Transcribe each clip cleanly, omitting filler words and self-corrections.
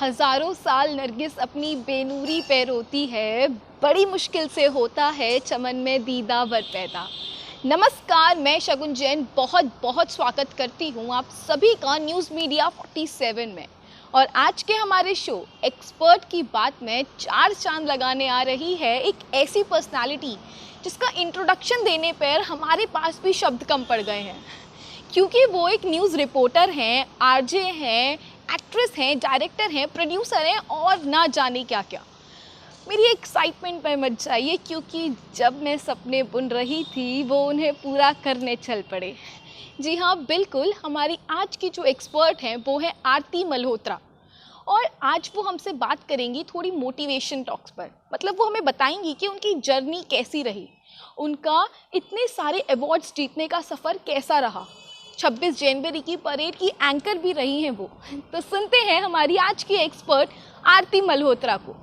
हजारों साल नरगिस अपनी बेनूरी पे रोती है, बड़ी मुश्किल से होता है चमन में दीदावर पैदा। नमस्कार, मैं शगुन जैन बहुत बहुत स्वागत करती हूँ आप सभी का न्यूज़ मीडिया 47 में। और आज के हमारे शो एक्सपर्ट की बात में चार चांद लगाने आ रही है एक ऐसी पर्सनालिटी जिसका इंट्रोडक्शन देने पर हमारे पास भी शब्द कम पड़ गए हैं, क्योंकि वो एक न्यूज़ रिपोर्टर हैं, आरजे हैं, एक्ट्रेस हैं, डायरेक्टर हैं, प्रोड्यूसर हैं और ना जाने क्या क्या। मेरी एक्साइटमेंट में मत जाइए, क्योंकि जब मैं सपने बुन रही थी वो उन्हें पूरा करने चल पड़े। जी हाँ, बिल्कुल, हमारी आज की जो एक्सपर्ट हैं वो है आरती मल्होत्रा। और आज वो हमसे बात करेंगी थोड़ी मोटिवेशन टॉक्स पर। मतलब वो हमें बताएंगी कि उनकी जर्नी कैसी रही, उनका इतने सारे अवार्ड्स जीतने का सफ़र कैसा रहा। 26 जनवरी की परेड की एंकर भी रही हैं वो। तो सुनते हैं हमारी आज की एक्सपर्ट आरती मल्होत्रा को।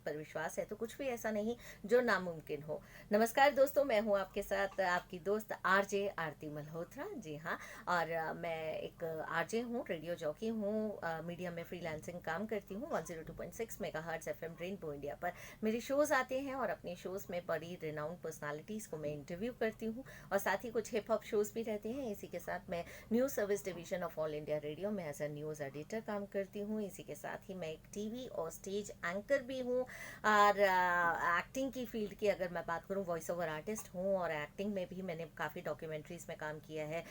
विश्वास है तो कुछ भी ऐसा नहीं जो नामुमकिन हो। नमस्कार दोस्तों, मैं हूं आपके साथ आपकी दोस्त आरजे आरती मल्होत्रा। जी हाँ, और मैं एक आरजे हूं, रेडियो जॉकी हूं, मीडिया में फ्रीलांसिंग काम करती हूं। 102.6 मेगाहर्ट्ज़ एफएम रेनबो इंडिया पर मेरे शोज आते हैं और अपने शोज में बड़ी रिनाउंड पर्सनालिटीज़ को मैं इंटरव्यू करती हूँ और साथ ही कुछ हिप हॉप शोज भी रहते हैं। इसी के साथ मैं news service division of all India radio में एज अ न्यूज़ एडिटर काम करती हूँ। इसी के साथ ही मैं एक टीवी और स्टेज एंकर भी हूँ। और एक्टिंग की फील्ड की अगर मैं बात करूं, वॉइस ओवर आर्टिस्ट हूं और एक्टिंग में भी मैंने काफ़ी डॉक्यूमेंट्रीज में काम किया है।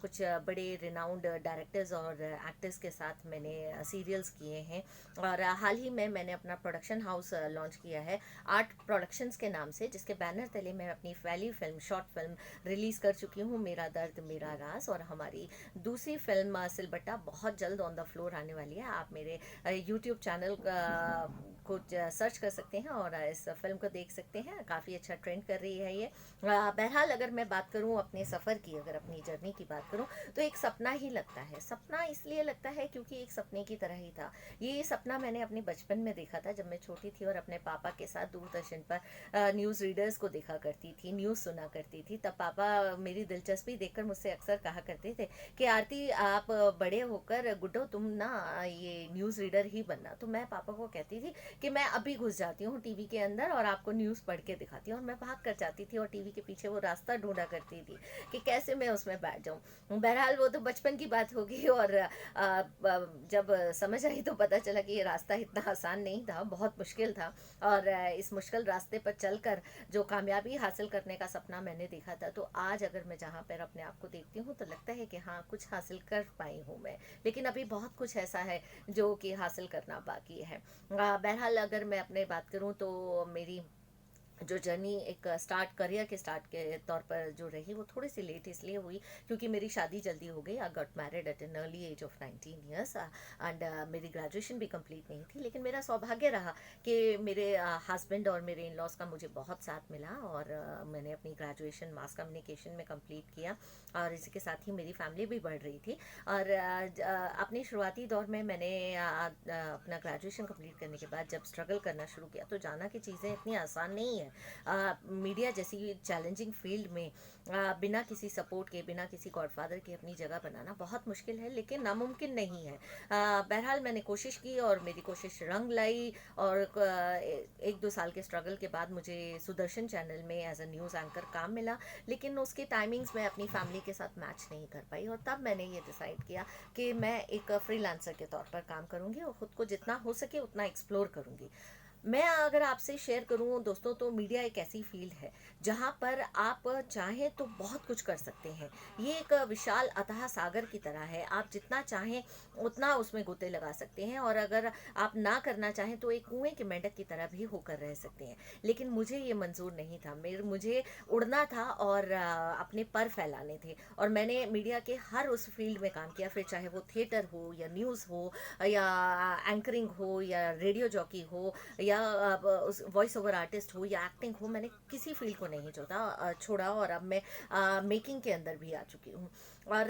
कुछ बड़े रिनाउंड डायरेक्टर्स और एक्टर्स के साथ मैंने सीरियल्स किए हैं। और हाल ही में मैंने अपना प्रोडक्शन हाउस लॉन्च किया है आर्ट प्रोडक्शंस के नाम से, जिसके बैनर तले मैं अपनी पहली फिल्म, शॉर्ट फिल्म रिलीज़ कर चुकी हूँ, मेरा दर्द मेरा राज। और हमारी दूसरी फिल्म सिलबट्टा बहुत जल्द ऑन द फ्लोर आने वाली है। आप मेरे यूट्यूब चैनल को सर्च कर सकते हैं और इस फिल्म को देख सकते हैं। काफ़ी अच्छा ट्रेंड कर रही है ये। बहरहाल अगर मैं बात करूं अपने सफ़र की, अगर अपनी जर्नी की बात करूं, तो एक सपना ही लगता है। सपना इसलिए लगता है क्योंकि एक सपने की तरह ही था। ये सपना मैंने अपने बचपन में देखा था, जब मैं छोटी थी और अपने पापा के साथ दूरदर्शन पर न्यूज़ रीडर्स को देखा करती थी, न्यूज़ सुना करती थी। तब पापा मेरी दिलचस्पी देखकर मुझसे अक्सर कहा करते थे कि आरती, आप बड़े होकर गुड्डो तुम ना ये न्यूज़ रीडर ही बनना। तो मैं पापा को कहती थी कि मैं अभी घुस जाती हूँ टीवी के अंदर और आपको न्यूज़ पढ़ के दिखाती हूँ, और मैं भाग कर जाती थी और टीवी के पीछे वो रास्ता ढूंढा करती थी कि कैसे मैं उसमें बैठ जाऊँ। बहरहाल वो तो बचपन की बात होगी, और जब समझ आई तो पता चला कि ये रास्ता इतना आसान नहीं था, बहुत मुश्किल था। और इस मुश्किल रास्ते पर चलकर जो कामयाबी हासिल करने का सपना मैंने देखा था, तो आज अगर मैं जहाँ पर अपने आप को देखती हूँ तो लगता है कि हाँ, कुछ हासिल कर पाई हूँ मैं, लेकिन अभी बहुत कुछ ऐसा है जो कि हासिल करना बाकी है। बहरहाल अगर मैं अपने बात करूँ तो मेरी जो जर्नी एक करियर के स्टार्ट के तौर पर जो रही, वो थोड़ी सी लेट इसलिए हुई क्योंकि मेरी शादी जल्दी हो गई। I got married at an early age of 19 years, and मेरी ग्रेजुएशन भी कंप्लीट नहीं थी। लेकिन मेरा सौभाग्य रहा कि मेरे हस्बैंड और मेरे इन लॉज का मुझे बहुत साथ मिला, और मैंने अपनी ग्रेजुएशन मास कम्युनिकेशन में कंप्लीट किया, और इसी के साथ ही मेरी फैमिली भी बढ़ रही थी। और अपने शुरुआती दौर में मैंने अपना ग्रेजुएशन कंप्लीट करने के बाद जब स्ट्रगल करना शुरू किया तो जाना कि चीज़ें इतनी आसान नहीं है। मीडिया जैसी चैलेंजिंग फील्ड में बिना किसी सपोर्ट के, बिना किसी गॉडफादर के अपनी जगह बनाना बहुत मुश्किल है, लेकिन नामुमकिन नहीं है। बहरहाल मैंने कोशिश की और मेरी कोशिश रंग लाई, और 1-2 साल के स्ट्रगल के बाद मुझे सुदर्शन चैनल में एज अ न्यूज़ एंकर काम मिला, लेकिन उसके टाइमिंग्स मैं अपनी फैमिली के साथ मैच नहीं कर पाई, और तब मैंने ये डिसाइड किया कि मैं एक फ्रीलांसर के तौर पर काम करूँगी और ख़ुद को जितना हो सके उतना एक्सप्लोर करूँगी। मैं अगर आपसे शेयर करूं दोस्तों, तो मीडिया एक ऐसी फील्ड है जहां पर आप चाहें तो बहुत कुछ कर सकते हैं। ये एक विशाल अथाह सागर की तरह है, आप जितना चाहें उतना उसमें गोते लगा सकते हैं, और अगर आप ना करना चाहें तो एक कुएं के मेंढक की तरह भी होकर रह सकते हैं। लेकिन मुझे ये मंजूर नहीं था, मुझे उड़ना था और अपने पर फैलाने थे, और मैंने मीडिया के हर उस फील्ड में काम किया, फिर चाहे वो थिएटर हो या न्यूज़ हो या एंकरिंग हो या रेडियो जॉकी हो या वॉइस ओवर आर्टिस्ट हो या एक्टिंग हो। मैंने किसी फील्ड को नहीं छोड़ा, और अब मैं मेकिंग के अंदर भी आ चुकी हूँ। और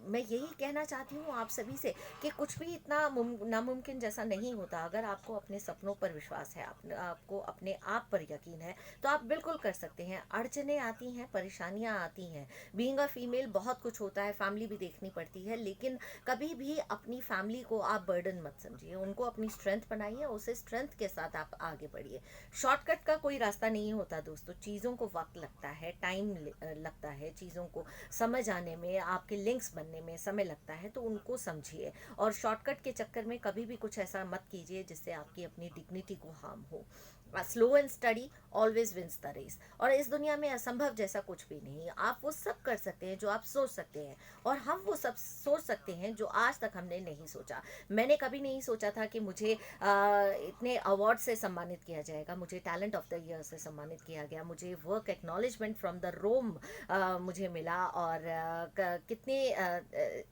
मैं यही कहना चाहती हूँ आप सभी से कि कुछ भी इतना नामुमकिन जैसा नहीं होता। अगर आपको अपने सपनों पर विश्वास है, आपको अपने आप पर यकीन है, तो आप बिल्कुल कर सकते हैं। अड़चने आती हैं, परेशानियाँ आती हैं, बीइंग अ फीमेल बहुत कुछ होता है, फैमिली भी देखनी पड़ती है, लेकिन कभी भी अपनी फैमिली को आप बर्डन मत समझिए, उनको अपनी स्ट्रेंथ बनाइए, उसे स्ट्रेंथ के साथ आप आगे बढ़िए। शॉर्टकट का कोई रास्ता नहीं होता दोस्तों, चीज़ों को वक्त लगता है, टाइम लगता है, चीज़ों को समझ आने में, आपके लिंक्स बनने में समय लगता है, तो उनको समझिए। और शॉर्टकट के चक्कर में कभी भी कुछ ऐसा मत कीजिए जिससे आपकी अपनी डिग्निटी को हार्म हो। Slow and steady always wins the race. और इस दुनिया में असंभव जैसा कुछ भी नहीं, आप वो सब कर सकते हैं जो आप सोच सकते हैं, और हम वो सब सोच सकते हैं जो आज तक हमने नहीं सोचा। मैंने कभी नहीं सोचा था कि मुझे इतने अवार्ड से सम्मानित किया जाएगा, मुझे टैलेंट ऑफ द ईयर से सम्मानित किया गया, मुझे work acknowledgement from the Rome मुझे मिला, और कितने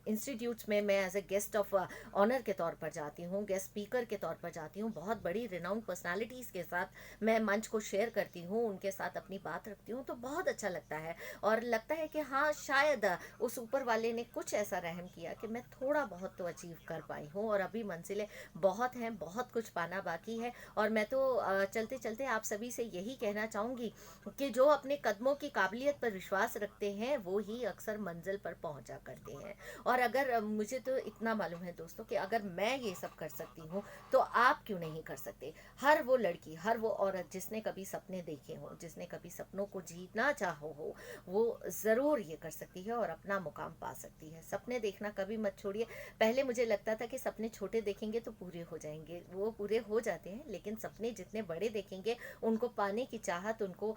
इंस्टीट्यूट्स में मैं as a guest of honour के तौर पर जाती हूँ, गेस्ट स्पीकर के तौर पर जाती हूँ, बहुत बड़ी रिनाउंड पर्सनालिटीज़ के साथ मैं मंच को शेयर करती हूँ, उनके साथ अपनी बात रखती हूँ, तो बहुत अच्छा लगता है। और लगता है कि हाँ, शायद उस ऊपर वाले ने कुछ ऐसा रहम किया कि मैं थोड़ा बहुत तो अचीव कर पाई हूँ, और अभी मंजिलें बहुत हैं, बहुत कुछ पाना बाकी है। और मैं तो चलते चलते आप सभी से यही कहना चाहूँगी कि जो अपने कदमों की काबिलियत पर विश्वास रखते हैं वो ही अक्सर मंजिल पर पहुँचा करते हैं। और अगर मुझे तो इतना मालूम है दोस्तों कि अगर मैं ये सब कर सकती हूँ तो आप क्यों नहीं कर सकते। हर वो लड़की, हर वो औरत जिसने कभी सपने देखे हों, जिसने कभी सपनों को जीना चाहो हो, वो ज़रूर ये कर सकती है और अपना मुकाम पा सकती है। सपने देखना कभी मत छोड़िए। पहले मुझे लगता था कि सपने छोटे देखेंगे तो पूरे हो जाएंगे, वो पूरे हो जाते हैं, लेकिन सपने जितने बड़े देखेंगे उनको पाने की चाहत, उनको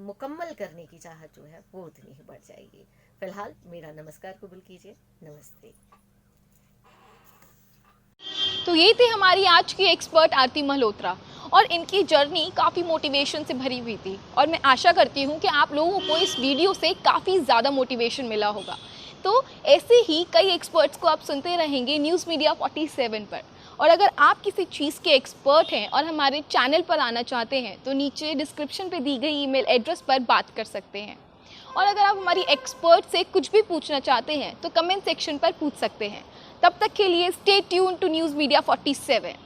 मुकम्मल करने की चाहत जो है वो उतनी ही बढ़ जाएगी। फिलहाल मेरा नमस्कार कबूल कीजिए। नमस्ते। तो ये थी हमारी आज की एक्सपर्ट आरती मल्होत्रा, और इनकी जर्नी काफ़ी मोटिवेशन से भरी हुई थी, और मैं आशा करती हूँ कि आप लोगों को इस वीडियो से काफ़ी ज़्यादा मोटिवेशन मिला होगा। तो ऐसे ही कई एक्सपर्ट्स को आप सुनते रहेंगे न्यूज़ मीडिया 47 पर। और अगर आप किसी चीज़ के एक्सपर्ट हैं और हमारे चैनल पर आना चाहते हैं तो नीचे डिस्क्रिप्शन पे दी गई ईमेल एड्रेस पर बात कर सकते हैं। और अगर आप हमारी एक्सपर्ट से कुछ भी पूछना चाहते हैं तो कमेंट सेक्शन पर पूछ सकते हैं। तब तक के लिए stay tune to News Media 47।